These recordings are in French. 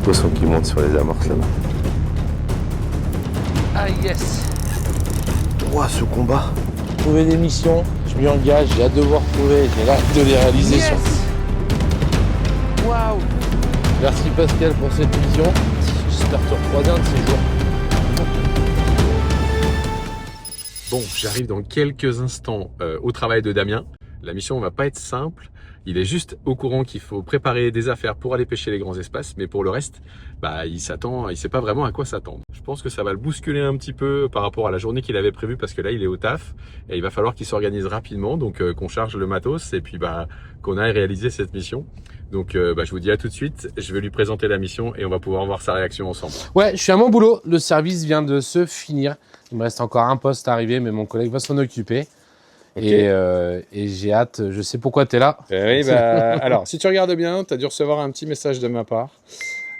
poisson qui monte sur les amorces là-bas. Ah yes. Ouah, ce combat. Trouver des missions, je m'y engage, j'ai hâte de voir trouver, j'ai hâte de les réaliser Yes. surtout. Waouh. Merci Pascal pour cette vision. J'espère te recroiser un de ces jours. Bon, j'arrive dans quelques instants au travail de Damien. La mission ne va pas être simple. Il est juste au courant qu'il faut préparer des affaires pour aller pêcher les grands espaces, mais pour le reste, il sait pas vraiment à quoi s'attendre. Je pense que ça va le bousculer un petit peu par rapport à la journée qu'il avait prévue, parce que là, il est au taf et il va falloir qu'il s'organise rapidement, donc qu'on charge le matos et puis qu'on aille réaliser cette mission. Donc je vous dis à tout de suite, je vais lui présenter la mission et on va pouvoir voir sa réaction ensemble. Ouais, je suis à mon boulot, le service vient de se finir. Il me reste encore un poste à arriver, mais mon collègue va s'en occuper. Okay. Et j'ai hâte, je sais pourquoi tu es là. Oui, alors, si tu regardes bien, tu as dû recevoir un petit message de ma part.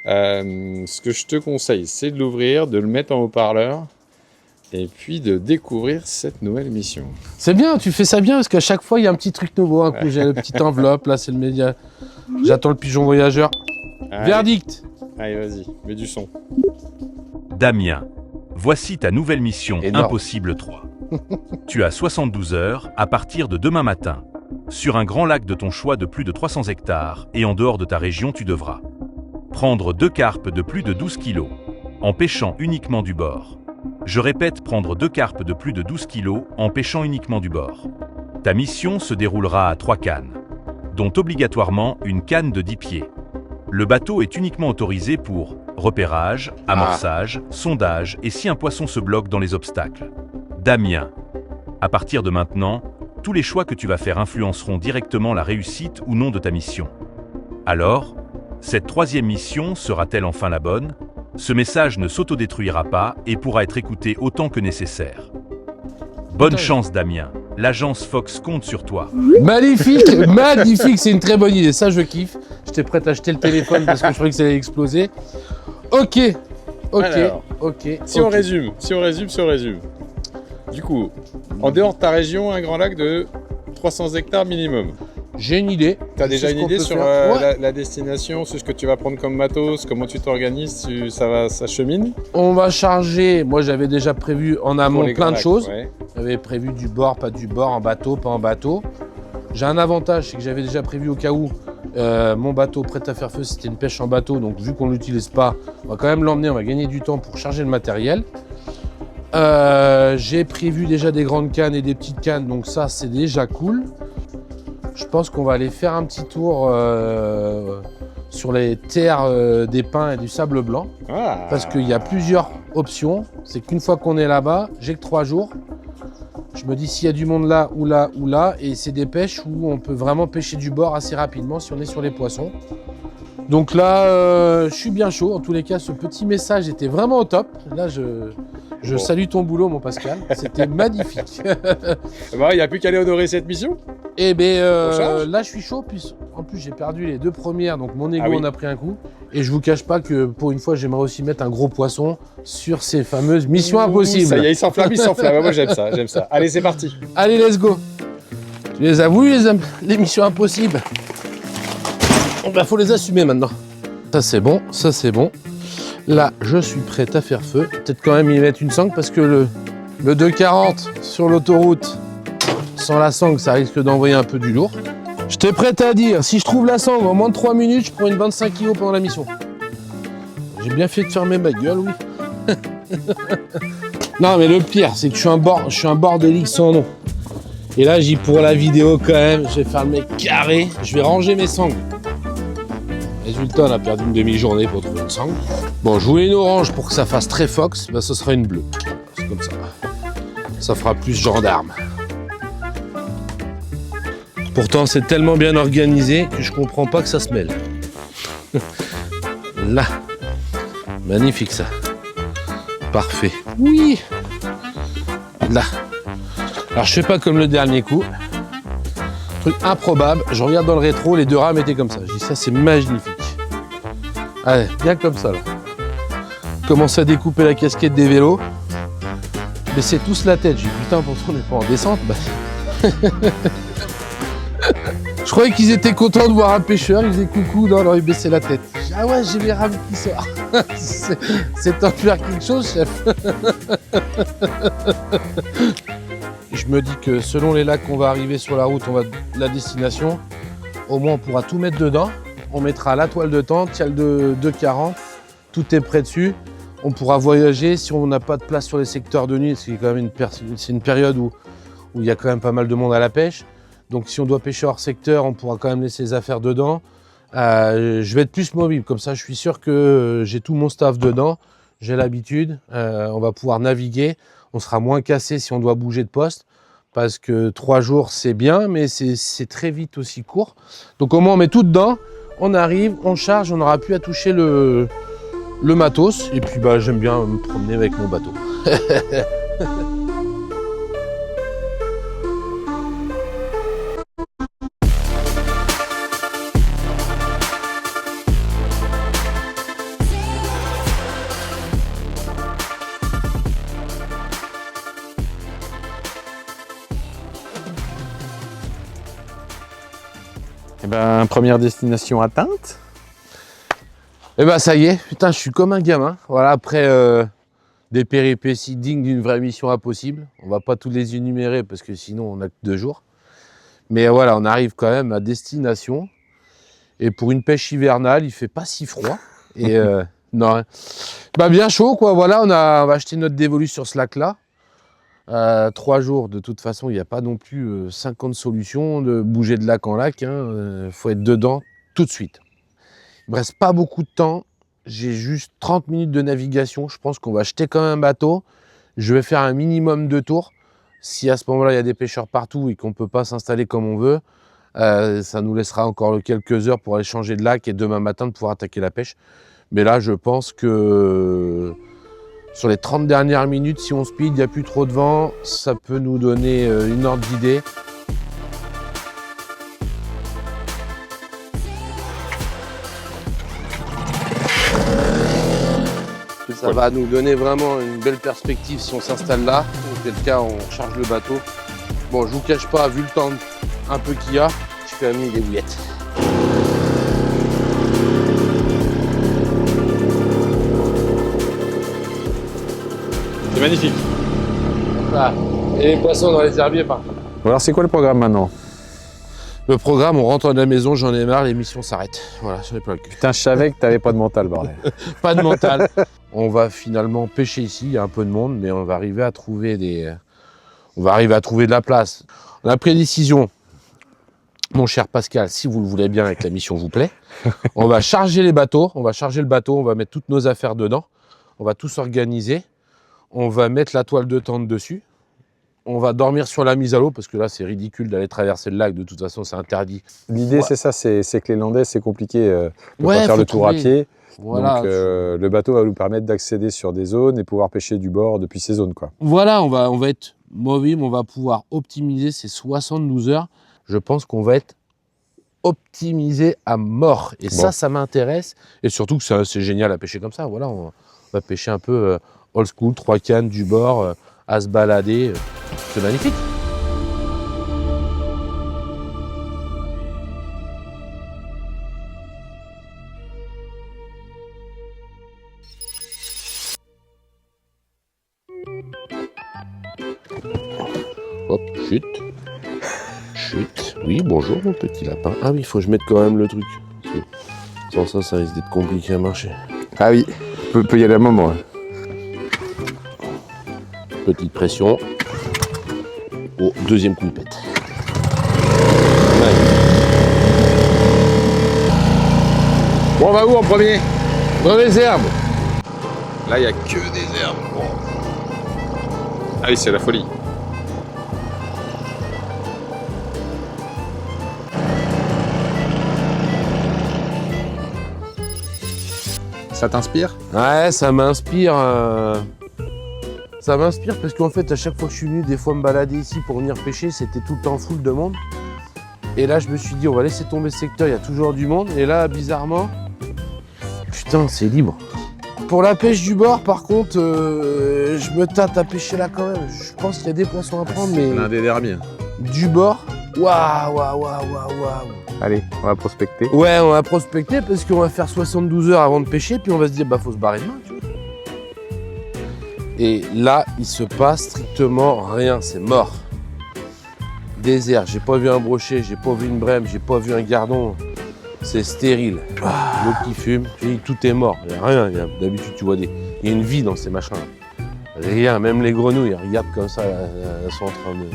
Ce que je te conseille, c'est de l'ouvrir, de le mettre en haut-parleur et puis de découvrir cette nouvelle mission. C'est bien, tu fais ça bien parce qu'à chaque fois, il y a un petit truc nouveau. Un coup, j'ai la petite enveloppe, là, c'est le média. J'attends le pigeon voyageur. Allez. Verdict. Allez, vas-y, mets du son. Damien, voici ta nouvelle mission Énorme. Impossible 3. Tu as 72 heures à partir de demain matin. Sur un grand lac de ton choix de plus de 300 hectares et en dehors de ta région, tu devras prendre 2 carpes de plus de 12 kg en pêchant uniquement du bord. Je répète, prendre 2 carpes de plus de 12 kg en pêchant uniquement du bord. Ta mission se déroulera à 3 cannes, dont obligatoirement une canne de 10 pieds. Le bateau est uniquement autorisé pour repérage, amorçage, sondage et si un poisson se bloque dans les obstacles. Damien, à partir de maintenant, tous les choix que tu vas faire influenceront directement la réussite ou non de ta mission. Alors, cette 3e mission sera-t-elle enfin la bonne? Ce message ne s'autodétruira pas et pourra être écouté autant que nécessaire. Bonne chance Damien, l'agence Fox compte sur toi. Magnifique, magnifique, c'est une très bonne idée, ça je kiffe. J'étais prêt à acheter le téléphone parce que je croyais que ça allait exploser. Ok. Alors, si on résume. Du coup, en dehors de ta région, un grand lac de 300 hectares minimum. J'ai une idée. Tu as déjà une idée sur la destination, sur ce que tu vas prendre comme matos, comment tu t'organises, ça chemine? On va charger, moi j'avais déjà prévu en amont plein de choses. Ouais. J'avais prévu du bord, pas du bord, en bateau, pas en bateau. J'ai un avantage, c'est que j'avais déjà prévu au cas où mon bateau prêt à faire feu, c'était une pêche en bateau, donc vu qu'on ne l'utilise pas, on va quand même l'emmener, on va gagner du temps pour charger le matériel. J'ai prévu déjà des grandes cannes et des petites cannes, donc ça c'est déjà cool. Je pense qu'on va aller faire un petit tour sur les terres des pins et du sable blanc. Parce qu'il y a plusieurs options. C'est qu'une fois qu'on est là-bas, j'ai que 3 jours. Je me dis s'il y a du monde là ou là ou là. Et c'est des pêches où on peut vraiment pêcher du bord assez rapidement si on est sur les poissons. Donc là, je suis bien chaud. En tous les cas, ce petit message était vraiment au top. Là, je salue ton boulot, mon Pascal. C'était magnifique. Il n'y a plus qu'à aller honorer cette mission. Et là, je suis chaud. Puis, en plus, j'ai perdu les 2 premières. Donc, mon ego en a pris un coup. Et je vous cache pas que pour une fois, j'aimerais aussi mettre un gros poisson sur ces fameuses missions impossibles. Ça y est, il s'enflamme. Moi, j'aime ça. Allez, c'est parti. Allez, let's go. Tu les as voulu, les missions impossibles. Faut les assumer maintenant. Ça c'est bon, ça c'est bon. Là, je suis prêt à faire feu. Peut-être quand même y mettre une sangle parce que le 240 sur l'autoroute, sans la sangle, ça risque d'envoyer un peu du lourd. J'étais prêt à dire, si je trouve la sangle en moins de 3 minutes, je prends une 25 kg pendant la mission. J'ai bien fait de fermer ma gueule, oui. Non, mais le pire, c'est que je suis un bordélique sans nom. Et là, pour la vidéo quand même, je vais faire le mec carré. Je vais ranger mes sangles. Résultat, on a perdu une demi-journée pour trouver une sangle. Bon, je voulais une orange pour que ça fasse très fox, ce sera une bleue. C'est comme ça. Ça fera plus gendarme. Pourtant, c'est tellement bien organisé que je comprends pas que ça se mêle. Là. Magnifique ça. Parfait. Oui. Là. Alors, je fais pas comme le dernier coup. Truc improbable, je regarde dans le rétro, les 2 rames étaient comme ça. Je dis ça c'est magnifique. Allez, bien comme ça là. Commence à découper la casquette des vélos. Baissez tous la tête. J'ai dit putain pourtant on n'est pas en descente. Je croyais qu'ils étaient contents de voir un pêcheur, ils faisaient coucou, non, alors ils baissaient la tête. Ah ouais, j'ai mes rames qui sortent. C'est temps de faire quelque chose, chef. Je me dis que selon les lacs qu'on va arriver sur la route, la destination, au moins on pourra tout mettre dedans. On mettra la toile de tente, il y a le 2,40, tout est prêt dessus. On pourra voyager si on n'a pas de place sur les secteurs de nuit, c'est quand même une période où il y a quand même pas mal de monde à la pêche. Donc si on doit pêcher hors secteur, on pourra quand même laisser les affaires dedans. Je vais être plus mobile, comme ça je suis sûr que j'ai tout mon staff dedans, j'ai l'habitude, on va pouvoir naviguer, on sera moins cassé si on doit bouger de poste, parce que 3 jours c'est bien, mais c'est très vite aussi court. Donc au moins on met tout dedans, on arrive, on charge, on n'aura plus à toucher le matos, et puis bah, j'aime bien me promener avec mon bateau. Eh ben, première destination atteinte. Et bah ça y est, putain, je suis comme un gamin. Voilà, après des péripéties dignes d'une vraie mission impossible. On va pas tous les énumérer parce que sinon on n'a que 2 jours. Mais voilà, on arrive quand même à destination. Et pour une pêche hivernale, il fait pas si froid. Et non, bah bien chaud quoi. Voilà, on va acheter notre dévolu sur ce lac-là. 3 jours, de toute façon, il n'y a pas non plus 50 solutions de bouger de lac en lac. Faut être dedans tout de suite. Il ne me reste pas beaucoup de temps. J'ai juste 30 minutes de navigation. Je pense qu'on va jeter comme un bateau. Je vais faire un minimum de tours. Si à ce moment-là, il y a des pêcheurs partout et qu'on ne peut pas s'installer comme on veut, ça nous laissera encore quelques heures pour aller changer de lac et demain matin de pouvoir attaquer la pêche. Mais là, je pense que sur les 30 dernières minutes, si on speed, il n'y a plus trop de vent, ça peut nous donner une ordre d'idée. Ça va nous donner vraiment une belle perspective si on s'installe là. Auquel cas, on charge le bateau. Bon, je vous cache pas, vu le temps un peu qu'il y a, je fais amener des bouillettes. C'est magnifique. Voilà. Et les poissons dans les herbiers partout. Alors, c'est quoi le programme maintenant? Le programme, on rentre à la maison, j'en ai marre, l'émission s'arrête. Voilà, j'en ai pas le cul. Putain, je savais que t'avais pas de mental, bordel. Pas de mental. On va finalement pêcher ici, il y a un peu de monde, mais on va arriver à trouver de la place. On a pris décision, mon cher Pascal, si vous le voulez bien et que la mission vous plaît, on va charger les bateaux, on va charger le bateau, on va mettre toutes nos affaires dedans, on va tout s'organiser, on va mettre la toile de tente dessus, on va dormir sur la mise à l'eau, parce que là c'est ridicule d'aller traverser le lac, de toute façon c'est interdit. L'idée, Ouais. c'est ça, c'est que les Landais, c'est compliqué de Ouais, pas faire faut le tour à trouver. pied. Voilà. Donc, le bateau va nous permettre d'accéder sur des zones et pouvoir pêcher du bord depuis ces zones, quoi. Voilà, on va être mobile, on va pouvoir optimiser ces 72 heures. Je pense qu'on va être optimisé à mort. Et Bon. ça m'intéresse. Et surtout que c'est génial à pêcher comme ça. Voilà, on va pêcher un peu old school, 3 cannes du bord, à se balader. C'est magnifique. Hop, chute. Chute. Oui, bonjour mon petit lapin. Ah oui, il faut que je mette quand même le truc. Parce que sans ça, ça risque d'être compliqué à marcher. Ah oui, peut y aller à un moment. Hein. Petite pression. Au deuxième coup de pète. Ouais. Bon, on va où en premier? Dans les herbes. Là, il n'y a que des herbes. Bon. Ah oui, c'est la folie. Ça t'inspire? Ouais, ça m'inspire. Ça m'inspire parce qu'en fait, à chaque fois que je suis venu, des fois me balader ici pour venir pêcher, c'était tout le temps full de monde. Et là, je me suis dit, on va laisser tomber ce secteur, il y a toujours du monde. Et là, bizarrement, putain, c'est libre. Pour la pêche du bord, par contre, je me tâte à pêcher là quand même. Je pense qu'il y a des poissons à prendre, mais L'un des derniers. du bord, waouh, waouh, waouh, waouh, waouh. Allez, on va prospecter. Ouais, on va prospecter parce qu'on va faire 72 heures avant de pêcher, puis on va se dire, bah faut se barrer demain, tu vois. Et là, il se passe strictement rien, c'est mort. Désert, j'ai pas vu un brochet, j'ai pas vu une brème, j'ai pas vu un gardon. C'est stérile. L'eau qui fume, puis tout est mort. Il n'y a rien. D'habitude, tu vois il y a une vie dans ces machins. Rien, même les grenouilles, regardent comme ça, elles sont en train de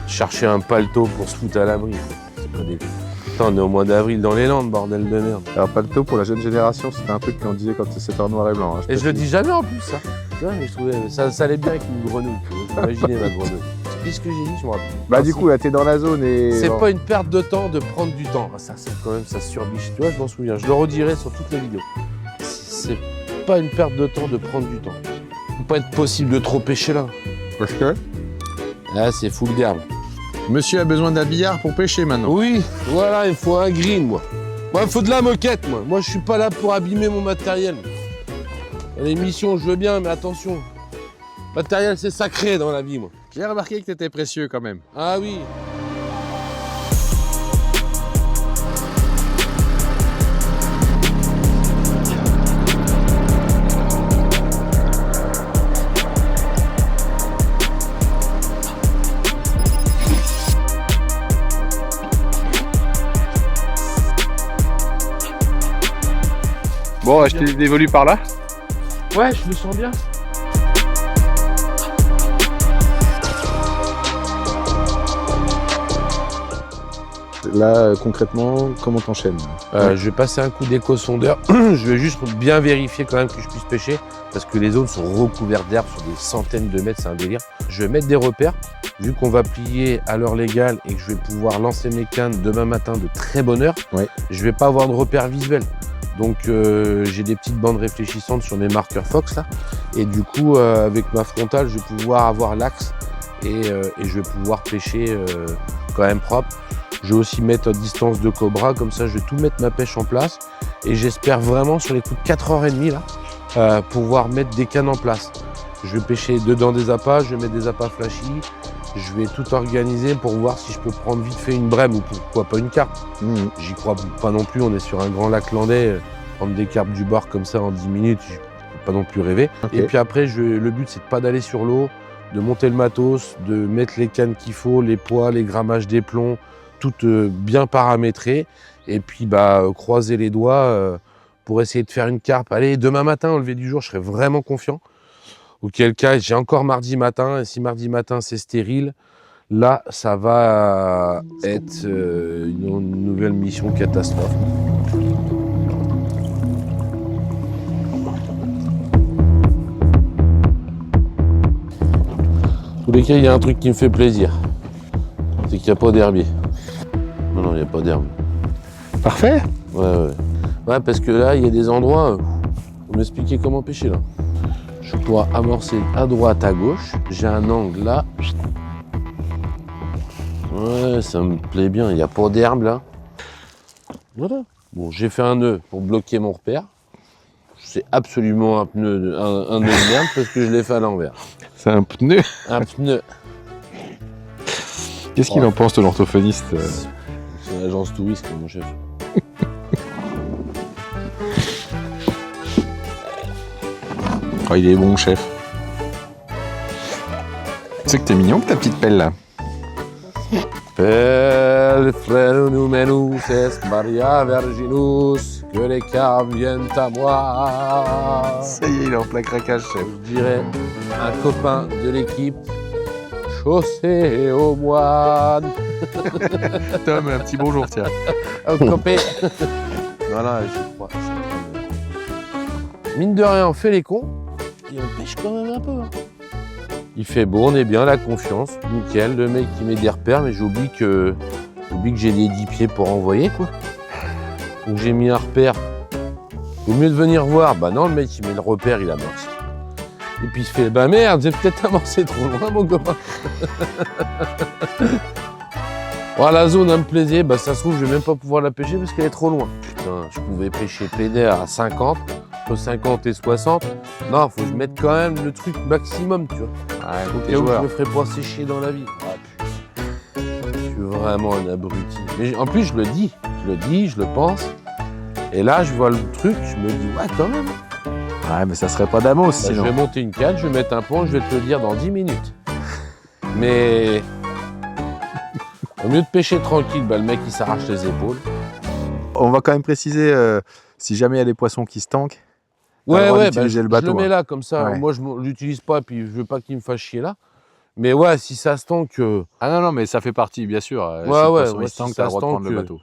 chercher un paletot pour se foutre à l'abri. C'est pas des... Putain, on est au mois d'avril dans les Landes, bordel de merde. Alors, paletot pour la jeune génération, c'était un truc qu'on disait quand c'était en noir et blanc. Hein, Et je le dis jamais en plus, ça. Tu vois, mais je trouvais ça allait bien avec une grenouille. Imaginez ma grenouille. Qu'est-ce que j'ai dit, je me rappelle. Bah, du coup, là, t'es dans la zone et. C'est bon. pas une perte de temps de prendre du temps. Ah, ça quand même, ça surbiche. Tu vois, je m'en souviens. Je le redirai sur toutes les vidéos. C'est pas une perte de temps de prendre du temps. Il peut pas être possible de trop pêcher là. Parce que Là, c'est full d'herbe. monsieur a besoin d'un billard pour pêcher maintenant. Oui, voilà, il faut un green, moi. Moi, il faut de la moquette, moi. Moi, je suis pas là pour abîmer mon matériel. L'émission, je veux bien, mais attention. Matériel, c'est sacré dans la vie, moi. J'ai remarqué que t'étais précieux quand même. Ah oui. Bon, je t'ai dévolu par là. Ouais, je me sens bien. Là, concrètement, comment t'enchaînes? Je vais passer un coup d'éco-sondeur. Je vais juste bien vérifier quand même que je puisse pêcher parce que les zones sont recouvertes d'herbe sur des centaines de mètres, c'est un délire. Je vais mettre des repères. Vu qu'on va plier à l'heure légale et que je vais pouvoir lancer mes cannes demain matin de très bonne heure, Ouais. je vais pas avoir de repères visuels. Donc j'ai des petites bandes réfléchissantes sur mes marqueurs Fox là. Et du coup, avec ma frontale, je vais pouvoir avoir l'axe et je vais pouvoir pêcher quand même propre. Je vais aussi mettre à distance de cobra, comme ça je vais tout mettre ma pêche en place. Et j'espère vraiment sur les coups de 4h30 là, pouvoir mettre des cannes en place. Je vais pêcher dedans des appâts, je vais mettre des appâts flashy. Je vais tout organiser pour voir si je peux prendre vite fait une brème ou pourquoi pas une carpe. J'y crois pas non plus, on est sur un grand lac landais. Prendre des carpes du bord comme ça en 10 minutes, je peux pas non plus rêver. Okay. Et puis après, le but c'est de pas d'aller sur l'eau, de monter le matos, de mettre les cannes qu'il faut, les poids, les grammages des plombs, tout bien paramétré. Et puis croiser les doigts pour essayer de faire une carpe. Allez, demain matin, au lever du jour, je serai vraiment confiant. Auquel cas, j'ai encore mardi matin, et si mardi matin c'est stérile, là, ça va être une nouvelle mission catastrophe. En tous les cas, il y a un truc qui me fait plaisir, c'est qu'il n'y a pas d'herbier. Non, il n'y a pas d'herbe. Parfait. Ouais, parce que là, il y a des endroits, faut m'expliquer comment pêcher là. Je vais pouvoir amorcer à droite, à gauche. J'ai un angle là. Ouais, ça me plaît bien. Il n'y a pas d'herbe là. Voilà. Bon, j'ai fait un nœud pour bloquer mon repère. C'est absolument un nœud de merde parce que je l'ai fait à l'envers. C'est un pneu. Un pneu. Qu'est-ce qu'il en pense de l'orthophoniste? C'est l'agence touriste, mon chef. Oh, il est bon, chef. Tu sais que t'es mignon, ta petite pelle là. Pelle frère numenus est Maria Virginus, que les carpes viennent à moi. Ça y est, il est en plein craquage, chef. Je dirais un copain de l'équipe, chaussé au moine. Tom, un petit bonjour, tiens. Un copain. Voilà, je crois. Mine de rien, on fait les cons et on pêche quand même un peu. Hein. Il fait beau, on est bien, la confiance, nickel. Le mec qui met des repères, mais j'oublie que j'ai des 10 pieds pour envoyer, quoi. Donc j'ai mis un repère. Au mieux de venir voir, bah non, le mec il met le repère, il amorce. Et puis il se fait, bah merde, j'ai peut-être amorcé trop loin, mon copain. Oh, la zone, elle me plaisait, bah ça se trouve, je vais même pas pouvoir la pêcher parce qu'elle est trop loin. Putain, je pouvais pêcher pédère à 50, entre 50 et 60. Non, faut que je mette quand même le truc maximum, tu vois. Ouais, Donc, je me ferai pas sécher dans la vie. Ah, putain. Tu veux vraiment un abruti. Mais en plus, je le dis, je le pense. Et là, je vois le truc, je me dis, ouais, quand même. Ouais, mais ça serait pas d'Amos Bah, je sinon. vais monter une canne, je vais mettre un pont, je vais te le dire dans 10 minutes. Mais au mieux de pêcher tranquille, bah, le mec il s'arrache les épaules. On va quand même préciser, si jamais il y a des poissons qui se tankent, t'as le Ouais, droit ouais, d'utiliser je le bateau, le mets hein. là comme ça. Ouais. Moi, je ne l'utilise pas, puis je veux pas qu'il me fasse chier là. Mais ouais, si ça se tanque. Ah non, non, mais ça fait partie, bien sûr. Ouais, si le ouais, poisson ouais, il se tanque, si t'as ça le droit de se prendre le tanque, bateau.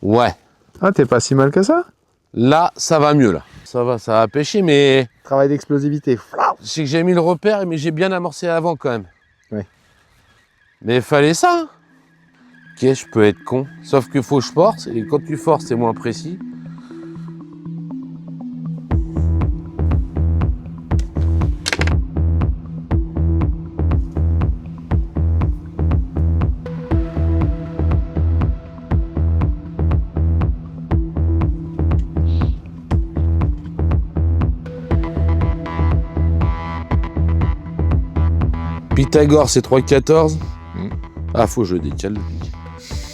Ouais. Ah, t'es pas si mal que ça. Là, ça va mieux là. Ça va pêcher, mais Travail d'explosivité. je sais que j'ai mis le repère, mais j'ai bien amorcé avant quand même. Ouais. Mais il fallait ça. Hein. Ok, je peux être con. Sauf qu'il faut que je force, et quand tu forces, c'est moins précis. Pythagore, c'est 3,14. Ah, faut que je décale.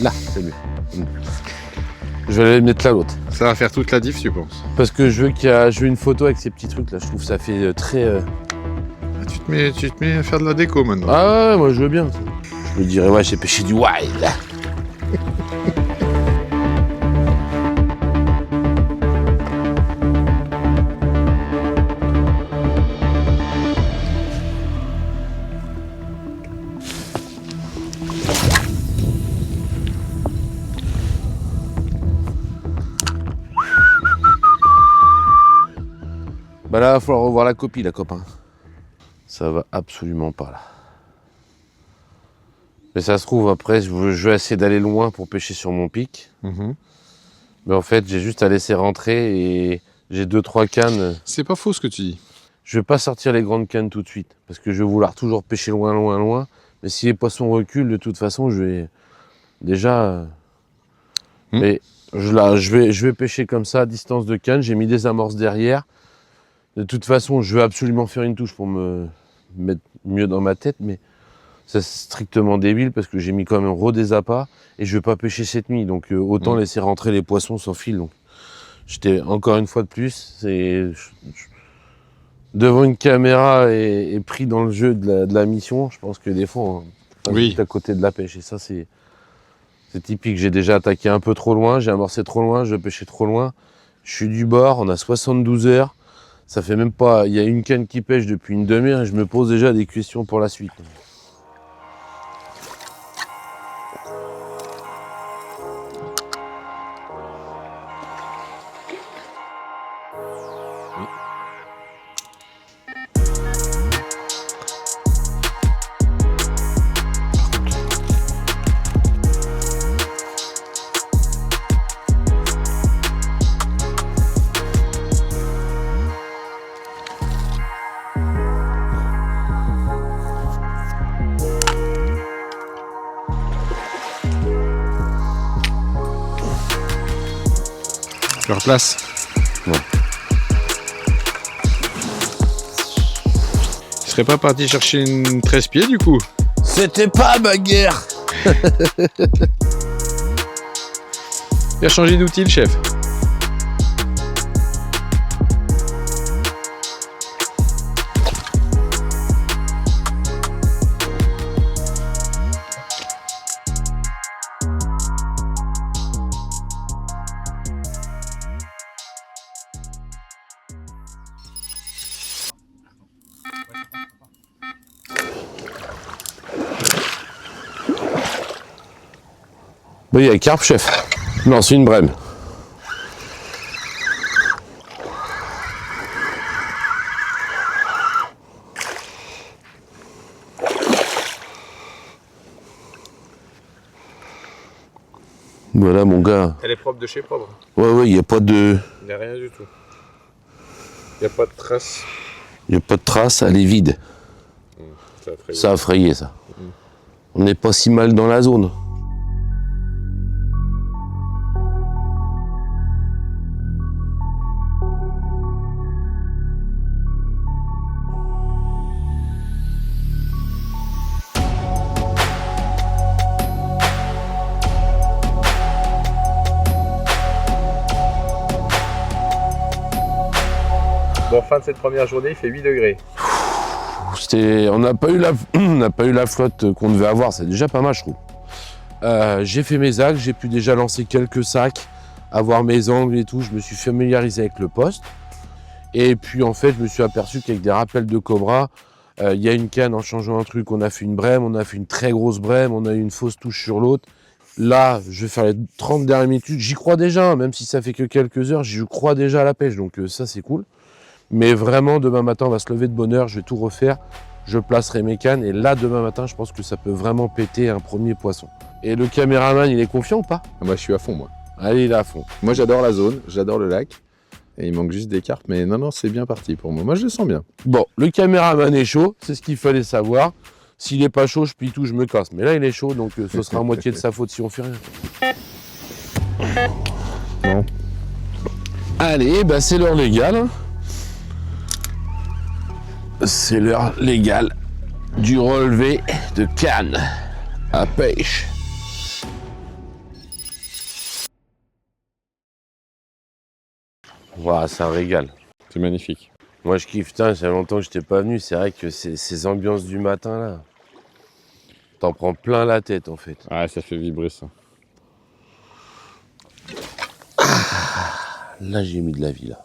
Là, c'est mieux. Je vais aller le mettre là, l'autre. Ça va faire toute la diff, tu penses? Parce que je veux une photo avec ces petits trucs là. Je trouve que ça fait très. Ah, tu te mets à faire de la déco maintenant. Ah ouais, moi je veux bien. Je me dirais, ouais, j'ai pêché du wild. Bah là, il va falloir revoir la copie, la copain. Ça va absolument pas là. Mais ça se trouve, après, je vais essayer d'aller loin pour pêcher sur mon pic. Mhm. Mais en fait, j'ai juste à laisser rentrer et j'ai 2-3 cannes. C'est pas faux ce que tu dis. Je vais pas sortir les grandes cannes tout de suite. Parce que je vais vouloir toujours pêcher loin, loin, loin. Mais si les poissons reculent, de toute façon, je vais déjà... Mais je vais pêcher comme ça, à distance de canne. J'ai mis des amorces derrière. De toute façon, je veux absolument faire une touche pour me mettre mieux dans ma tête. Mais c'est strictement débile parce que j'ai mis quand même des appâts. Et je vais pas pêcher cette nuit. Donc autant laisser rentrer les poissons sans fil. Donc j'étais encore une fois de plus... devant une caméra et pris dans le jeu de la mission, je pense que des fois, on passe vite à côté de la pêche. Et ça, c'est typique. J'ai déjà attaqué un peu trop loin, j'ai amorcé trop loin, je pêchais trop loin. Je suis du bord, on a 72 heures. Ça fait même pas... Il y a une canne qui pêche depuis une demi-heure et je me pose déjà des questions pour la suite. Je replace. Ouais. Tu serais pas parti chercher une 13 pieds du coup? C'était pas ma guerre. Il a changé d'outil le chef. Oui, il y a carpe, chef. Non, c'est une brème. Voilà, mon gars. Elle est propre de chez propre. Ouais, il n'y a pas de... Il n'y a rien du tout. Il n'y a pas de traces. Il n'y a pas de trace, elle est vide. Ça a frayé. Ça a frayé, ça. On n'est pas si mal dans la zone. Bon, fin de cette première journée, il fait 8 degrés. On n'a pas eu la flotte qu'on devait avoir, c'est déjà pas mal, je trouve. J'ai fait mes actes, j'ai pu déjà lancer quelques sacs, avoir mes angles et tout. Je me suis familiarisé avec le poste. Et puis en fait, je me suis aperçu qu'avec des rappels de Cobra, il y a une canne en changeant un truc, on a fait une brème, on a fait une très grosse brème, on a eu une fausse touche sur l'autre. Là, je vais faire les 30 dernières minutes, j'y crois déjà, même si ça fait que quelques heures, j'y crois déjà à la pêche, donc ça c'est cool. Mais vraiment, demain matin, on va se lever de bonne heure, je vais tout refaire, je placerai mes cannes, et là, demain matin, je pense que ça peut vraiment péter un premier poisson. Et le caméraman, il est confiant ou pas? Moi, je suis à fond, moi. Allez, il est à fond. Moi, j'adore la zone, j'adore le lac. Et il manque juste des carpes, mais non, c'est bien parti pour moi. Moi, je le sens bien. Bon, le caméraman est chaud, c'est ce qu'il fallait savoir. S'il n'est pas chaud, je plie tout, je me casse. Mais là, il est chaud, donc ce sera à moitié de sa faute si on fait rien. Bon. Allez, bah c'est l'heure légale. Hein. C'est l'heure légale du relevé de canne à pêche. Voilà, c'est un régal. C'est magnifique. Moi je kiffe, putain, ça fait longtemps que je n'étais pas venu, c'est vrai que ces ambiances du matin là, t'en prends plein la tête en fait. Ah, ça fait vibrer ça. Là j'ai mis de la vie là.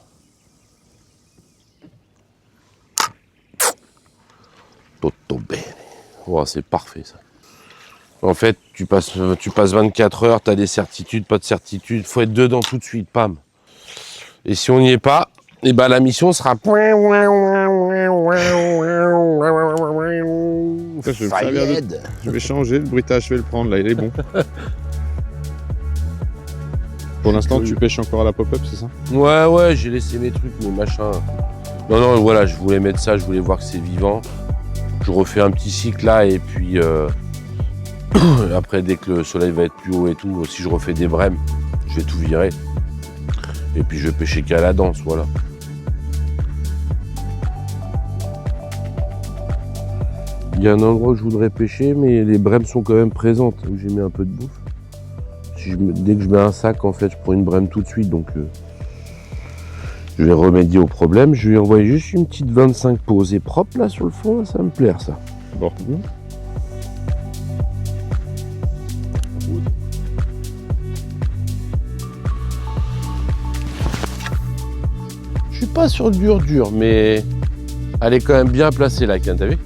Tutto bene. Oh, c'est parfait ça. En fait, tu passes 24 heures, t'as des certitudes, pas de certitudes, faut être dedans tout de suite, pam. Et si on n'y est pas, et ben la mission sera. Je vais me servir Je vais changer le bruitage, je vais le prendre là, il est bon. Pour l'instant, tu pêches encore à la pop-up, c'est ça? Ouais, j'ai laissé mes trucs, mes machins. Non, voilà, je voulais mettre ça, je voulais voir que c'est vivant. Je refais un petit cycle là, et puis après, dès que le soleil va être plus haut et tout, si je refais des brèmes, je vais tout virer. Et puis je vais pêcher qu'à la danse, voilà. Il y a un endroit où je voudrais pêcher, mais les brèmes sont quand même présentes, où j'ai mis un peu de bouffe. Dès que je mets un sac, en fait, je prends une brème tout de suite, donc je vais remédier au problème. Je vais envoyer juste une petite 25 posée propre là sur le fond, là, ça va me plaire ça. Bon. Je suis pas sur dur, mais elle est quand même bien placée la canne, t'as vu?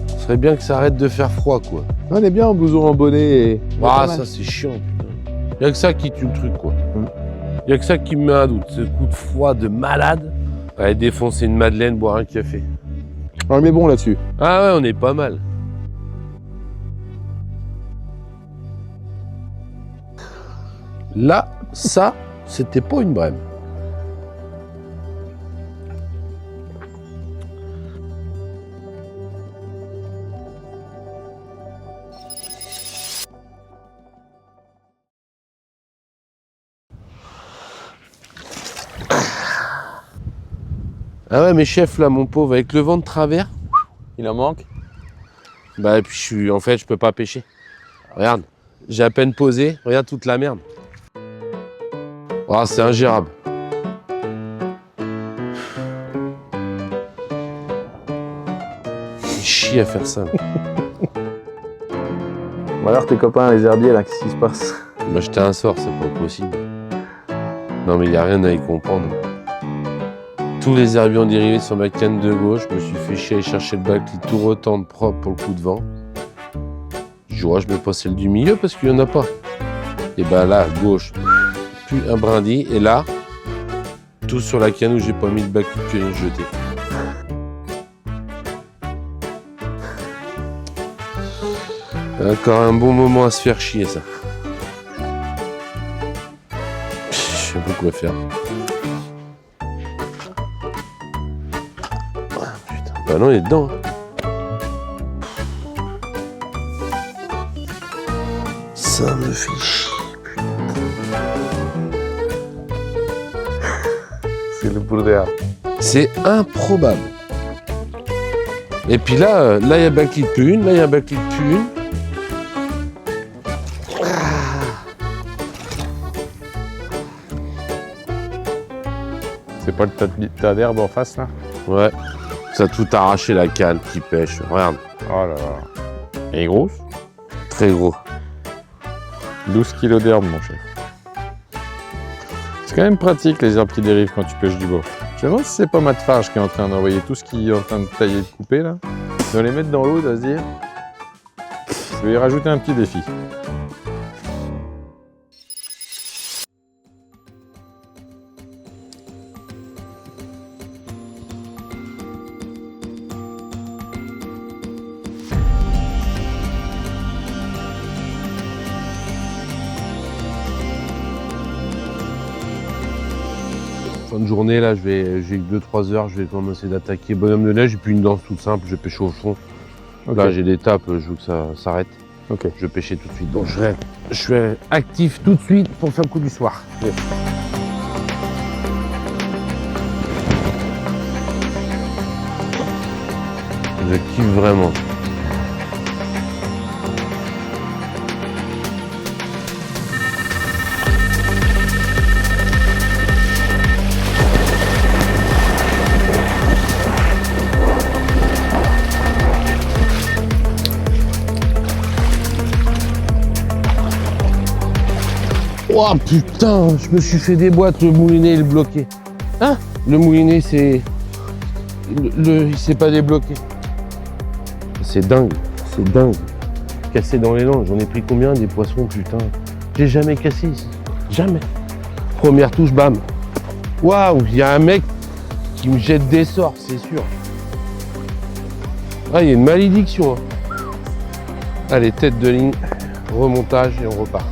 Ce serait bien que ça arrête de faire froid, quoi. On est bien en blouson, en bonnet. Et... Ah, ça c'est chiant, putain. Y'a que ça qui tue le truc, quoi. Y'a que ça qui me met un doute. Ce coup de froid de malade. Allez, défoncer une madeleine, boire un café. On est bon là-dessus. Ah ouais, on est pas mal. Là, ça, c'était pas une brème. Ah ouais, mais chef, là, mon pauvre, avec le vent de travers. Il en manque? Bah, et puis en fait, je peux pas pêcher. Regarde, j'ai à peine posé. Regarde toute la merde. Ah, c'est ingérable. Je chie à faire ça. Bon alors tes copains, les herbiers là, qu'est-ce qui se passe? Bah, jeter un sort, c'est pas possible. Non, mais il n'y a rien à y comprendre. Tous les herbiers ont dérivé sur ma canne de gauche. Je me suis fait chier à aller chercher le backlit tout retendre propre pour le coup de vent. Je me pose celle du milieu parce qu'il n'y en a pas. Et bah là, gauche, plus un brindille. Et là, tout sur la canne où j'ai pas mis le backlit que j'ai jeté. Encore un bon moment à se faire chier, ça. Je sais pas quoi faire. Ah, putain. Bah non, il est dedans. Ça me fait chier, putain. C'est le bourdea. C'est improbable. Et puis là, il y a backlit plus une, là, il y a backlit plus une. pas le tas d'herbe en face là? Ouais. Ça a tout arraché la canne qui pêche. Regarde. Oh là là. Elle est grosse? Très gros. 12 kg d'herbe, mon chef. C'est quand même pratique les herbes qui dérivent quand tu pêches du bord. Je me demande si c'est pas Matt Farge qui est en train d'envoyer tout ce qu'il est en train de tailler et de couper là. De les mettre dans l'eau, de se dire. Je vais y rajouter un petit défi. Fin de journée, là, j'ai que 2-3 heures, je vais commencer d'attaquer bonhomme de neige et puis une danse toute simple, je vais pêcher au fond. Okay. Là, j'ai des tapes, je veux que ça s'arrête. Ok. Je vais pêcher tout de suite. Donc, je suis actif tout de suite pour faire le coup du soir. Yes. Je kiffe vraiment. Oh putain, je me suis fait des boîtes, le moulinet il est bloqué. Hein? Le moulinet c'est... il s'est pas débloqué. C'est dingue, c'est dingue. Cassé dans les langues, j'en ai pris combien des poissons, putain. J'ai jamais cassé ici, jamais. Première touche, bam. Waouh, il y a un mec qui me jette des sorts, c'est sûr. Ah, il y a une malédiction. Hein. Allez, tête de ligne, remontage et on repart.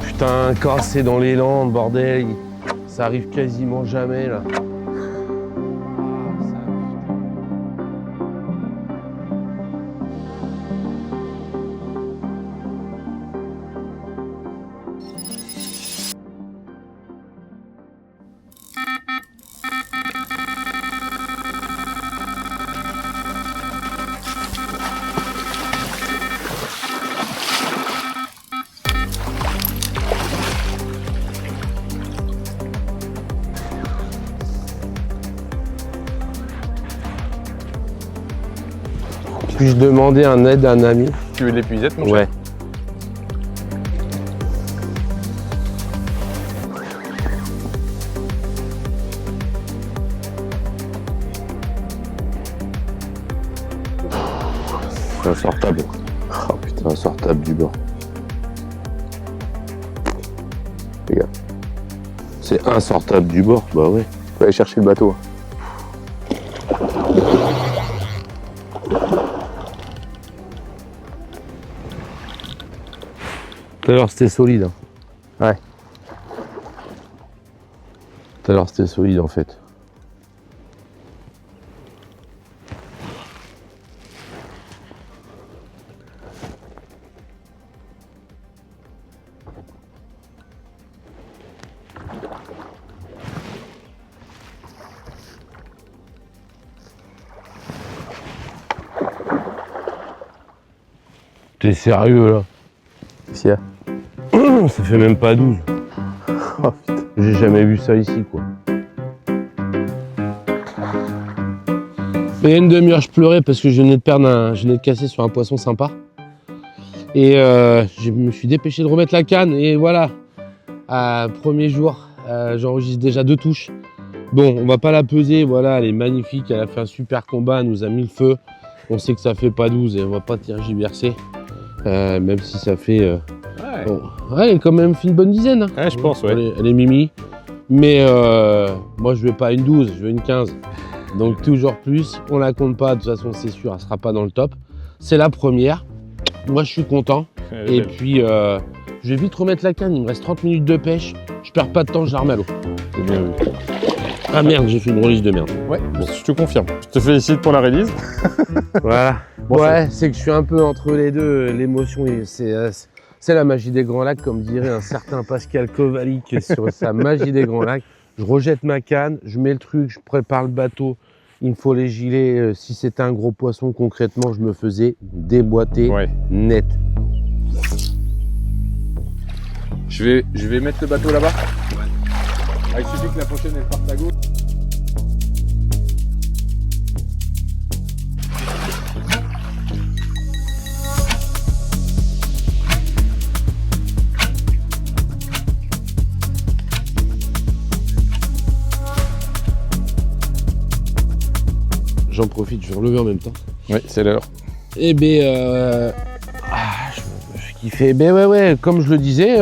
Putain, cassé dans les landes, bordel. Ça arrive quasiment jamais là. Puis-je demander un aide à un ami? Tu veux de l'épuisette, mon Ouais. chef? C'est insortable. Oh putain, insortable du bord. Regarde. C'est insortable du bord, bah ouais. Faut aller chercher le bateau. Tout à l'heure c'était solide. Hein. Ouais. Tout à l'heure c'était solide en fait. T'es sérieux là? Qu'est-ce qu'il y a? Ça fait même pas 12. Oh putain. J'ai jamais vu ça ici quoi. Il y a une demi-heure je pleurais parce que je venais de casser sur un poisson sympa. Et je me suis dépêché de remettre la canne et voilà. Premier jour, j'enregistre déjà 2 touches. Bon, on va pas la peser, voilà, elle est magnifique, elle a fait un super combat, elle nous a mis le feu. On sait que ça fait pas 12 et on va pas tergiverser. Même si ça fait... Ouais. Bon, ouais, elle a quand même fait une bonne dizaine. Hein. Ouais, je pense, ouais. Elle est mimi. Mais moi, je veux pas une 12, je veux une 15. Donc toujours plus. On la compte pas, de toute façon, c'est sûr, elle sera pas dans le top. C'est la première. Moi, je suis content. Et puis, je vais vite remettre la canne. Il me reste 30 minutes de pêche. Je perds pas de temps, je la remets à l'eau. C'est bien vu. Ah merde, j'ai fait une release de merde. Ouais, bon, je te confirme. Je te félicite pour la release. Voilà. Bon, ouais, c'est que je suis un peu entre les deux. L'émotion, c'est la magie des Grands Lacs, comme dirait un certain Pascal Kovalik sur sa magie des Grands Lacs. Je rejette ma canne, je mets le truc, je prépare le bateau, Il me faut les gilets. Si c'était un gros poisson, concrètement, je me faisais déboîter Ouais. net. Je vais mettre le bateau là-bas. Ah, il suffit que la prochaine elle parte à gauche. J'en profite, je vais relever en même temps. Oui, c'est l'heure. Eh ben, je kiffais. Ben ouais, comme je le disais,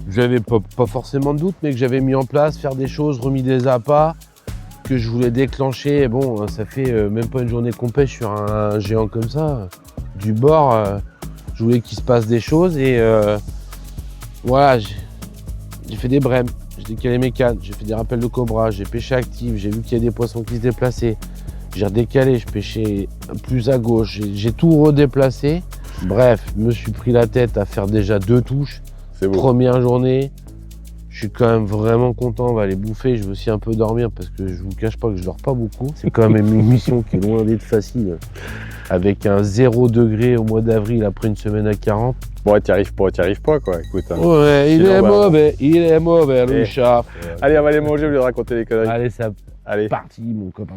j'avais pas forcément de doute, mais que j'avais mis en place, faire des choses, remis des appâts, que je voulais déclencher. Bon, ça fait même pas une journée qu'on pêche sur un géant comme ça, du bord. Je voulais qu'il se passe des choses et voilà, j'ai fait des brèmes, j'ai décalé mes cannes, j'ai fait des rappels de cobra, j'ai pêché actif, j'ai vu qu'il y a des poissons qui se déplaçaient. J'ai redécalé, je pêchais plus à gauche, j'ai tout redéplacé. Bref, je me suis pris la tête à faire déjà 2 touches. C'est beau. Première journée, je suis quand même vraiment content, on va aller bouffer, je veux aussi un peu dormir parce que je vous cache pas que je dors pas beaucoup. C'est quand même une mission qui est loin d'être facile. Avec un 0 degré au mois d'avril après une semaine à 40. Bon, t'y arrives pas quoi. Écoute. Hein. Ouais, il Sinon, est mauvais, le chat. Allez, on va aller manger au lieu de raconter des conneries. Allez, c'est Allez. parti, mon copain.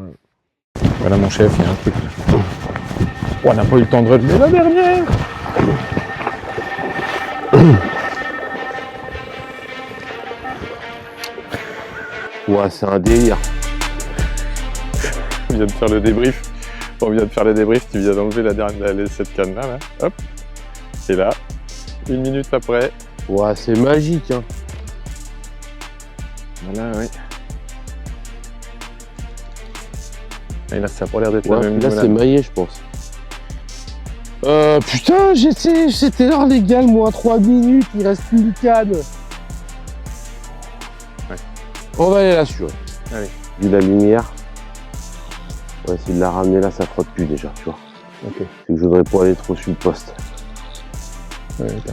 Voilà mon chef, il y a un truc là. Oh, on n'a pas eu le temps de relever la dernière. Ouais, c'est un délire. On vient de faire le débrief. Tu viens d'enlever cette canne là. Hop. Et là, 1 minute après. Ouais, c'est magique, hein. Voilà, oui. Et là, ça a pas l'air d'être Ouais, la même là, c'est limonade. maillé, je pense. Putain, c'était l'heure légal, moi, 3 minutes, il reste plus une canne. Ouais. On va aller là-dessus. Ouais. Allez. Vu la lumière, on va essayer de la ramener là, ça frotte plus déjà, tu vois. Ok. C'est que je voudrais pas aller trop sur le poste. Ouais, t'as raison.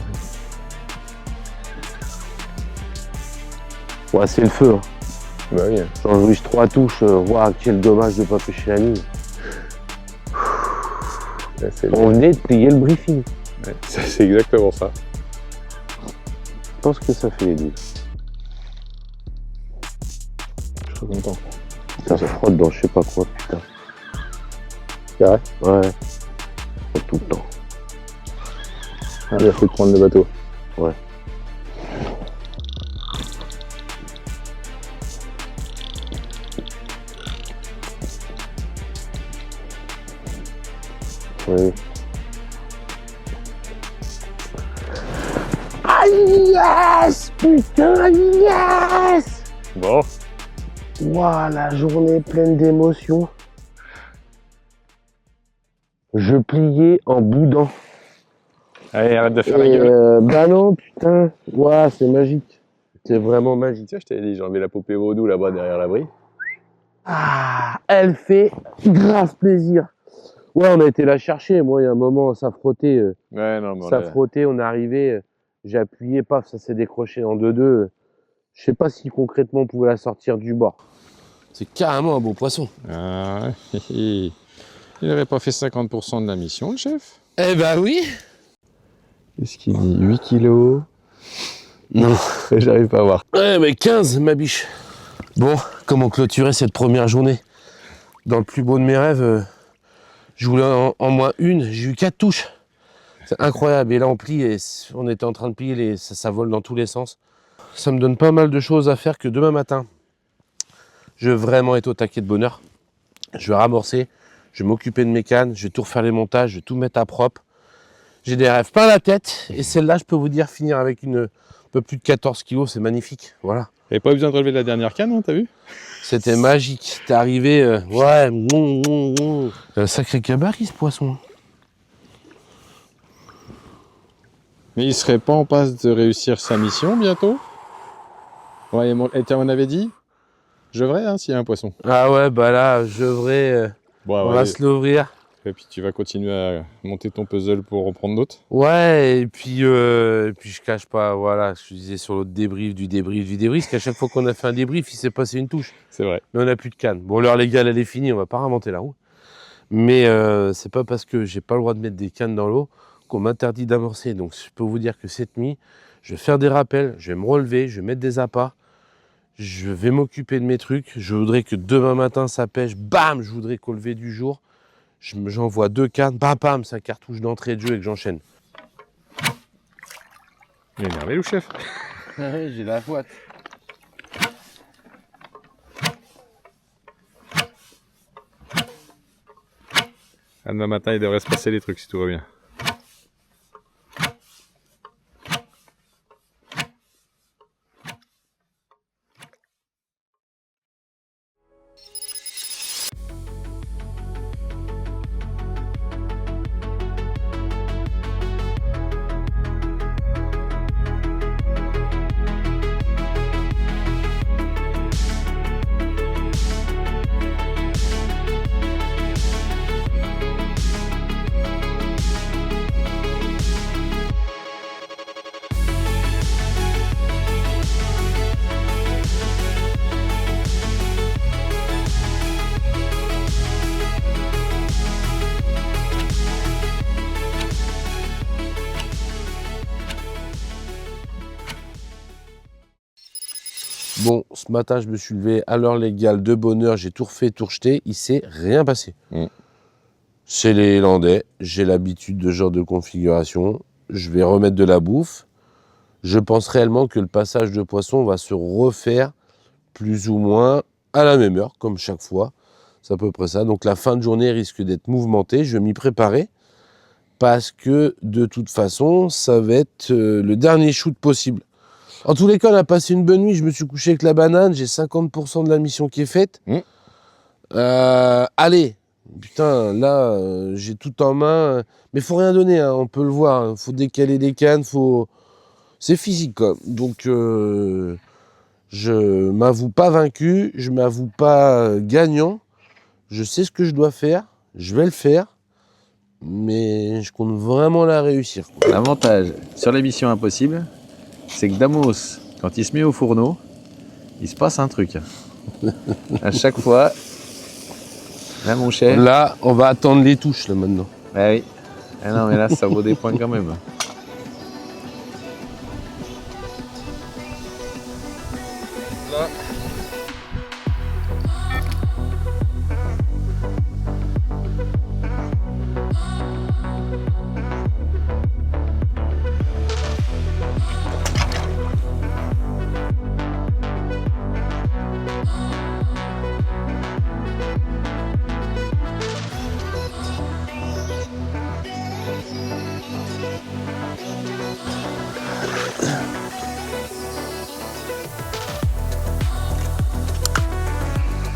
Ouais, c'est le feu. Hein. Bah oui. J'en juste 3 touches, voir quel dommage de pas pêcher la ligne. Là, c'est On venait de plier le briefing. ouais, c'est exactement ça. Je pense que ça fait les 12. Je suis content. Ça frotte dans je sais pas quoi, putain. C'est vrai? Ouais. Frotte tout le temps. Ah, il a fait prendre le bateau. Ouais. Oui. Ah yes! Putain, yes! Bon. Waouh, la journée pleine d'émotions. Je pliais en boudant. Allez, arrête de faire la gueule. Bah non, putain. Waouh, c'est magique. C'est vraiment magique. Tiens, je t'avais dit, j'ai enlevé la poupée vaudou là-bas derrière l'abri. Ah, elle fait grave plaisir. Ouais, on a été la chercher. Moi, il y a un moment, ça frottait. Ouais, non, mais Ça frottait, on est arrivé. J'ai appuyé, paf, ça s'est décroché en 2-2. Je sais pas si concrètement on pouvait la sortir du bord. C'est carrément un beau poisson. Ah, il n'avait pas fait 50% de la mission, le chef? Eh ben oui. Qu'est-ce qu'il dit? 8 kilos? Non. J'arrive pas à voir. Ouais, mais 15, ma biche. Bon, comment clôturer cette première journée? Dans le plus beau de mes rêves, je voulais en moins une, j'ai eu 4 touches. C'est incroyable. Et là, on plie et on était en train de plier, ça vole dans tous les sens. Ça me donne pas mal de choses à faire que demain matin, je vais vraiment être au taquet de bonheur. Je vais ramorcer, je vais m'occuper de mes cannes, je vais tout refaire les montages, je vais tout mettre à propre. J'ai des rêves plein la tête et celle-là, je peux vous dire, finir avec un peu plus de 14 kilos, c'est magnifique. Voilà. T'avais pas besoin de relever la dernière canne, hein, t'as vu? C'était magique. T'es arrivé, ouais, un sacré cabaret ce poisson. Mais il serait pas en passe de réussir sa mission bientôt? Ouais, et on avait dit? Je verrai, hein, s'il y a un poisson. Ah ouais, bah là, je devrais, Bon, on ouais, va se l'ouvrir. Et puis tu vas continuer à monter ton puzzle pour en prendre d'autres. Ouais, et puis je cache pas, voilà, je disais sur l'autre débrief, parce qu'à chaque fois qu'on a fait un débrief, il s'est passé une touche. C'est vrai. Mais on n'a plus de canne. Bon, l'heure légale, elle est finie, on va pas réinventer la roue. Mais c'est pas parce que j'ai pas le droit de mettre des cannes dans l'eau qu'on m'interdit d'amorcer. Donc je peux vous dire que cette nuit, je vais faire des rappels, je vais me relever, je vais mettre des appâts, je vais m'occuper de mes trucs. Je voudrais que demain matin ça pêche, bam, je voudrais qu'au lever du jour, j'envoie 2 cannes, bam, bam, ça cartouche d'entrée de jeu et que j'enchaîne. Il est énervé, le chef. J'ai la boîte. Demain matin, il devrait se passer des trucs si tout va bien. Bon, ce matin, je me suis levé à l'heure légale, de bonne heure, j'ai tout refait, tout rejeté, il s'est rien passé. C'est les Landais, j'ai l'habitude de ce genre de configuration, je vais remettre de la bouffe. Je pense réellement que le passage de poisson va se refaire plus ou moins à la même heure, comme chaque fois. C'est à peu près ça. Donc la fin de journée risque d'être mouvementée, je vais m'y préparer, parce que de toute façon, ça va être le dernier shoot possible. En tous les cas, on a passé une bonne nuit. Je me suis couché avec la banane. J'ai 50% de la mission qui est faite. Allez, putain, là, j'ai tout en main. Mais faut rien donner, hein, on peut le voir. Hein. Faut décaler des cannes. C'est physique, quoi. Donc, je m'avoue pas vaincu. Je m'avoue pas gagnant. Je sais ce que je dois faire. Je vais le faire. Mais je compte vraiment la réussir. L'avantage sur les missions impossibles, c'est que Damos, quand il se met au fourneau, il se passe un truc. À chaque fois, là mon chef. Là, on va attendre les touches, là, maintenant. Ah oui. Ah non, mais là, ça vaut des points quand même.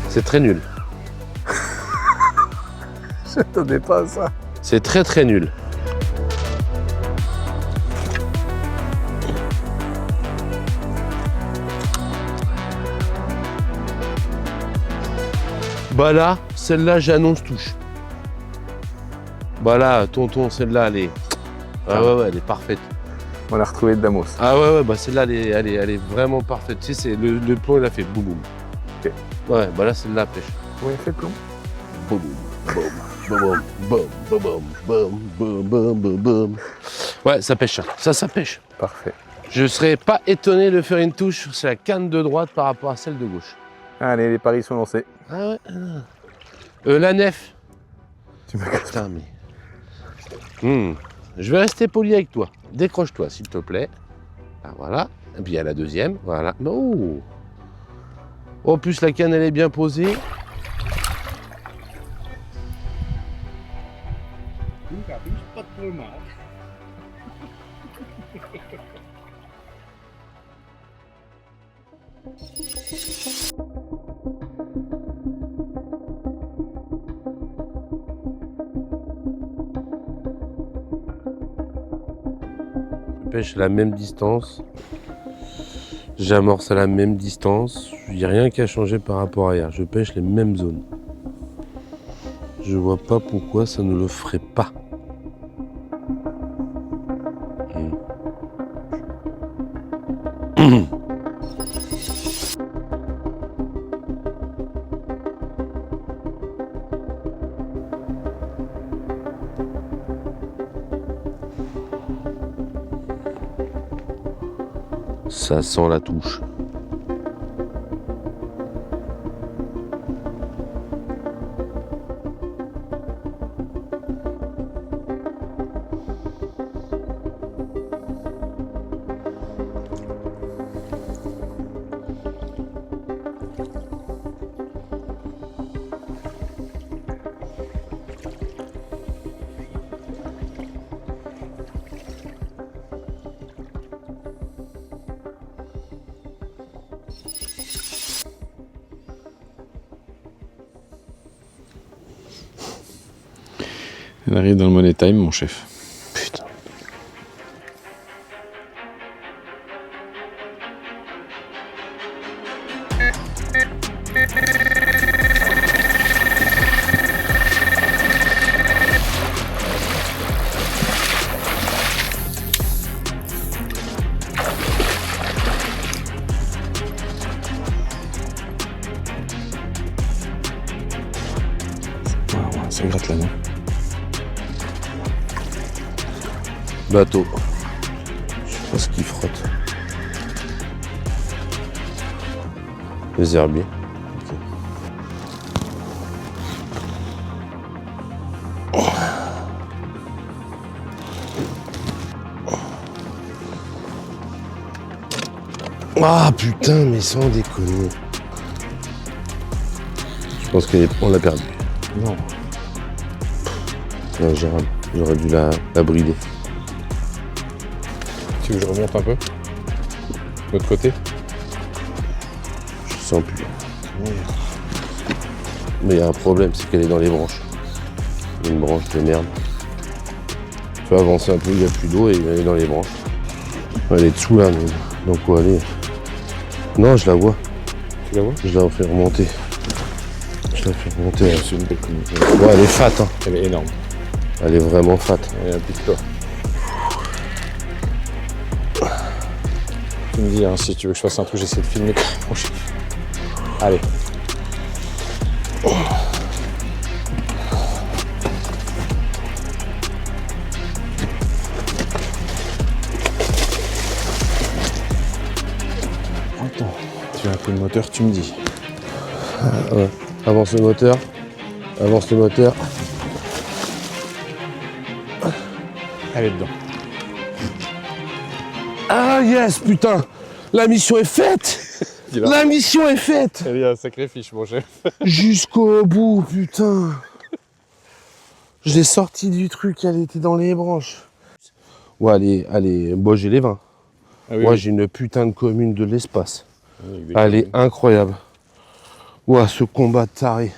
C'est très nul. Je t'attendais pas à ça. C'est très très nul. Bah là, celle-là, j'annonce touche. Bah là, tonton, celle-là, elle est... Ah ouais, elle est parfaite. On a retrouvé Damos. Ah ouais, bah celle-là, elle est vraiment parfaite. Tu sais, c'est le plomb, il a fait boum boum. Ok. Ouais, bah là, celle-là pêche. Où il fait le plomb? Boum boum, boum boum, boum boum, boum boum, boum boum. Ouais, ça pêche, ça pêche. Parfait. Je serais pas étonné de faire une touche sur la canne de droite par rapport à celle de gauche. Allez, les paris sont lancés. Ah ouais. La nef. Tu me casses. Putain, mais... Je vais rester poli avec toi. Décroche-toi, s'il te plaît. Ah, voilà. Et puis il y a la deuxième. Voilà. Oh. En plus, la canne, elle est bien posée. Je pêche à la même distance. J'amorce à la même distance. Il n'y a rien qui a changé par rapport à hier. Je pêche les mêmes zones. Je vois pas pourquoi ça ne le ferait pas. Ça sent la touche. Elle arrive dans le money time, mon chef. Putain. Ouais, ça gratte là, non? Bateau. Je sais pas ce qu'il frotte. Les herbiers. Ah putain, mais sans déconner. Je pense qu'on l'a perdu. Non. Non, j'aurais dû la brider. Tu veux que je remonte un peu? De l'autre côté? Je sens plus. Mais il y a un problème, c'est qu'elle est dans les branches. Il y a une branche de merde. Tu vas avancer un peu, il n'y a plus d'eau et elle est dans les branches. Elle est dessous là, mais donc où aller? Non, je la vois. Tu la vois? Je la fais remonter. Je la fais remonter. C'est une belle communauté. Ouais, elle est fat, hein. Elle est énorme. Elle est vraiment fat. Elle est implique-toi. Tu me dis, hein, si tu veux que je fasse un truc, j'essaie de filmer quand même, mon chef. Allez. Attends, tu as un coup de moteur, tu me dis. Ouais. Avance le moteur. Avance le moteur. Elle est dedans. Ah yes, putain. La mission est faite. La mission est faite. Elle est un sacré fiche, mon chef. Jusqu'au bout, putain. Je l'ai sortie du truc, elle était dans les branches. Ouais, allez, bon, j'ai les 20. Ah oui, Moi, oui. j'ai une putain de commune de l'espace. Oui, Elle est incroyable. Ouais, ce combat de taré.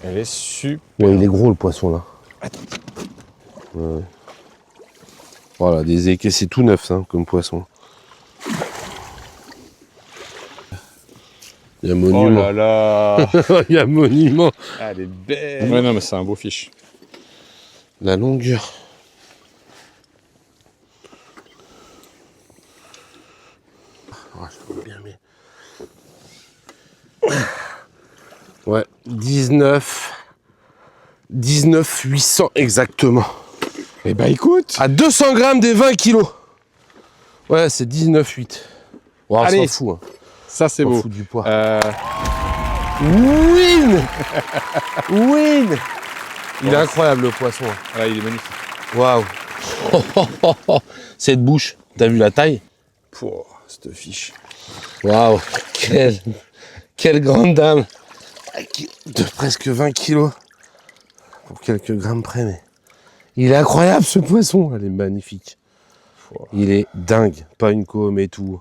Elle est super. Ouais, il est gros le poisson là. Ouais. Voilà, des équets, c'est tout neuf ça, comme poisson. Il y a Oh monument. là là. Il y a monument. Elle est belle. Ouais, non, mais c'est un beau fiche. La longueur. Ah, je vois bien, mais... Ouais, 19 800 exactement. Eh ben écoute. À 200 grammes des 20 kilos. Ouais, c'est 19,8. Ouais, on Allez. s'en fout. Hein. Ça, c'est On beau. s'en fout du poids. Win. Win. Il est incroyable le poisson. Ouais, il est magnifique. Waouh. Cette bouche, t'as vu la taille? Pouah, cette fiche. Waouh. Quelle grande dame. De presque 20 kilos. Pour quelques grammes près, mais... Il est incroyable ce poisson. Elle est magnifique. Il est dingue. Pas une côme et tout.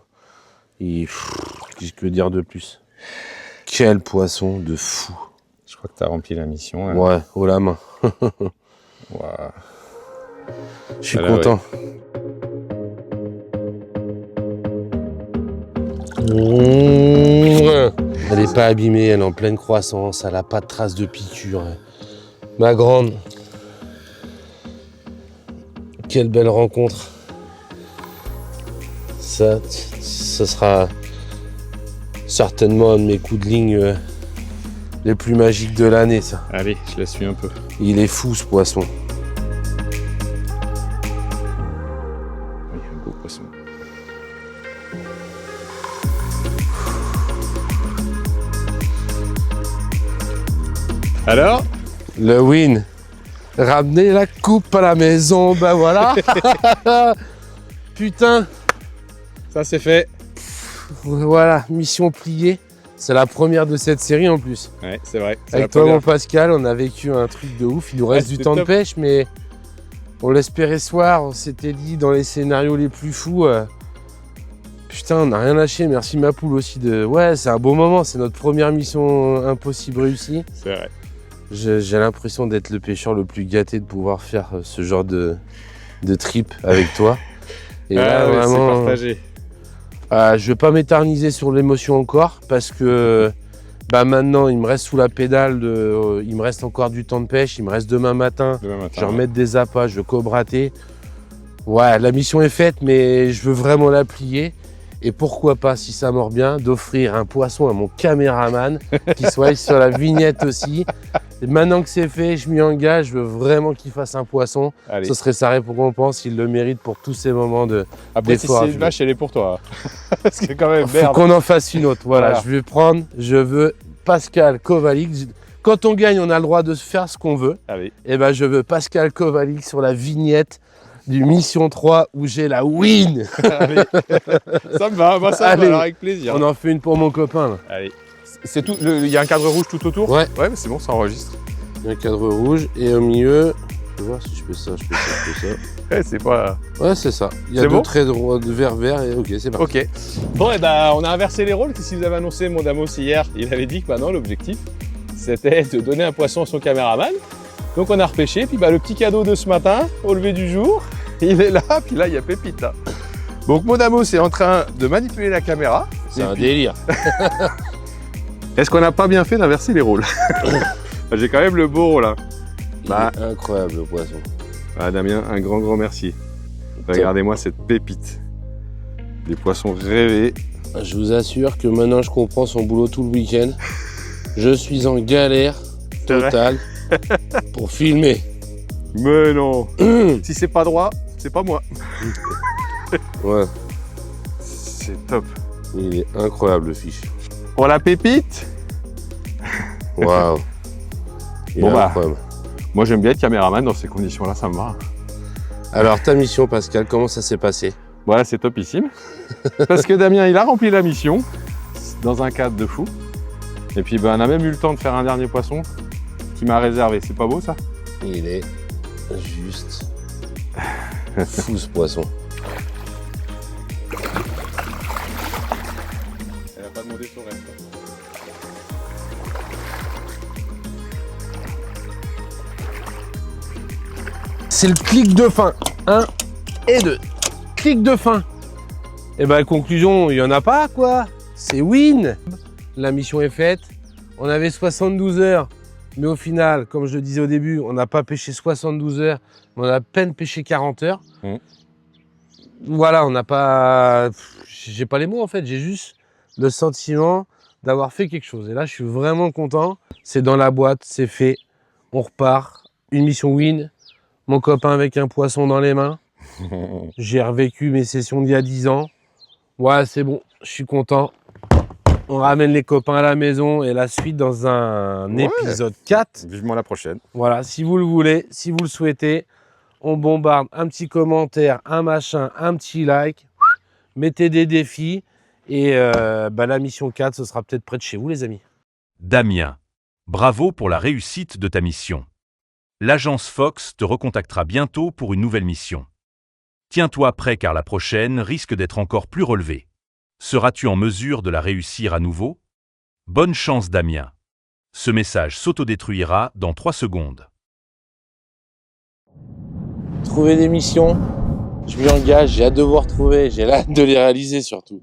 Qu'est-ce que dire de plus? Quel poisson de fou. Je crois que tu as rempli la mission. Là. Ouais, haut la main. Wow. Je suis Alors, content. Elle n'est pas abîmée, elle est en pleine croissance, elle n'a pas de traces de piqûre. Ma grande. Quelle belle rencontre. Ça sera certainement un de mes coups de ligne les plus magiques de l'année, ça. Allez, je la suis un peu. Il est fou, ce poisson. Oui, un beau poisson. Alors? Le win. Ramener la coupe à la maison, ben voilà. Putain. Ça c'est fait. Voilà, mission pliée. C'est la première de cette série en plus. Ouais, c'est vrai. Avec toi, mon Pascal, on a vécu un truc de ouf. Il nous reste du temps de pêche, mais on l'espérait ce soir. On s'était dit dans les scénarios les plus fous. Putain, on n'a rien lâché. Merci ma poule aussi. Ouais, c'est un beau moment. C'est notre première mission impossible réussie. C'est vrai. J'ai l'impression d'être le pêcheur le plus gâté de pouvoir faire ce genre de trip avec toi. Et là, ouais, vraiment, c'est partagé. je vais pas m'éterniser sur l'émotion encore parce que maintenant il me reste sous la pédale, il me reste encore du temps de pêche, il me reste demain matin, je vais remettre des appâts, je vais cobrater. Ouais, la mission est faite, mais je veux vraiment la plier. Et pourquoi pas, si ça mord bien, d'offrir un poisson à mon caméraman qui soit sur la vignette aussi. Et maintenant que c'est fait, je m'y engage, je veux vraiment qu'il fasse un poisson. Allez. Ce serait sa récompense, il le mérite pour tous ces moments de Après, si d'effort. c'est une vache, elle est pour toi. Parce que quand même, Faut merde. qu'on en fasse une autre. Voilà, Voilà. je veux Pascal Kovalik. Quand on gagne, on a le droit de faire ce qu'on veut. Allez. Et je veux Pascal Kovalik sur la vignette du Mission 3 où j'ai la win. Allez. Ça me va, moi ça me Allez. va, alors avec plaisir. On en fait une pour mon copain. Là. Allez. C'est tout. Il y a un cadre rouge tout autour. Ouais. Ouais, mais c'est bon, ça enregistre. Il y a un cadre rouge et au milieu, je vais voir si je fais ça, je fais ça. Ouais, c'est pas. Ouais, c'est ça. Il y a C'est deux bon traits de vert et ok, c'est parti. Ok. Bon, et on a inversé les rôles. Si vous avez annoncé mon Damos hier, il avait dit que maintenant l'objectif c'était de donner un poisson à son caméraman. Donc on a repêché. Puis le petit cadeau de ce matin, au lever du jour, il est là. Puis là, il y a Pépite. Là. Donc mon Damos est en train de manipuler la caméra. C'est un délire. Est-ce qu'on n'a pas bien fait d'inverser les rôles? J'ai quand même le beau rôle. Hein. Il est incroyable le poisson. Damien, un grand merci. Regardez-moi cette pépite. Des poissons rêvés. Je vous assure que maintenant je comprends son boulot tout le week-end. Je suis en galère totale pour filmer. Mais non. Si c'est pas droit, c'est pas moi. Ouais, C'est top. il est incroyable le fiche. Pour la pépite, Waouh. Il Bon est incroyable. moi j'aime bien être caméraman dans ces conditions-là, ça me va. Alors ta mission Pascal, comment ça s'est passé? Voilà, c'est topissime. Parce que Damien, il a rempli la mission dans un cadre de fou. Et puis on a même eu le temps de faire un dernier poisson qui m'a réservé. C'est pas beau ça? Il est juste fou ce poisson. Elle a pas demandé son reste. C'est le clic de fin. 1 et 2. Clic de fin. Et conclusion, il n'y en a pas quoi. C'est win. La mission est faite. On avait 72 heures. Mais au final, comme je le disais au début, on n'a pas pêché 72 heures. Mais on a à peine pêché 40 heures. Voilà, on n'a pas... J'ai pas les mots en fait. J'ai juste le sentiment d'avoir fait quelque chose. Et là, je suis vraiment content. C'est dans la boîte, c'est fait. On repart. Une mission win. Mon copain avec un poisson dans les mains. J'ai revécu mes sessions d'il y a 10 ans. Ouais, c'est bon, je suis content. On ramène les copains à la maison et la suite dans un épisode 4. Vivement la prochaine. Voilà, si vous le voulez, si vous le souhaitez, on bombarde un petit commentaire, un machin, un petit like. Mettez des défis et la mission 4, ce sera peut-être près de chez vous les amis. Damien, bravo pour la réussite de ta mission. L'agence Fox te recontactera bientôt pour une nouvelle mission. Tiens-toi prêt car la prochaine risque d'être encore plus relevée. Seras-tu en mesure de la réussir à nouveau? Bonne chance Damien. Ce message s'autodétruira dans 3 secondes. Trouver des missions, je m'y engage, j'ai hâte de vous retrouver, j'ai hâte de les réaliser surtout.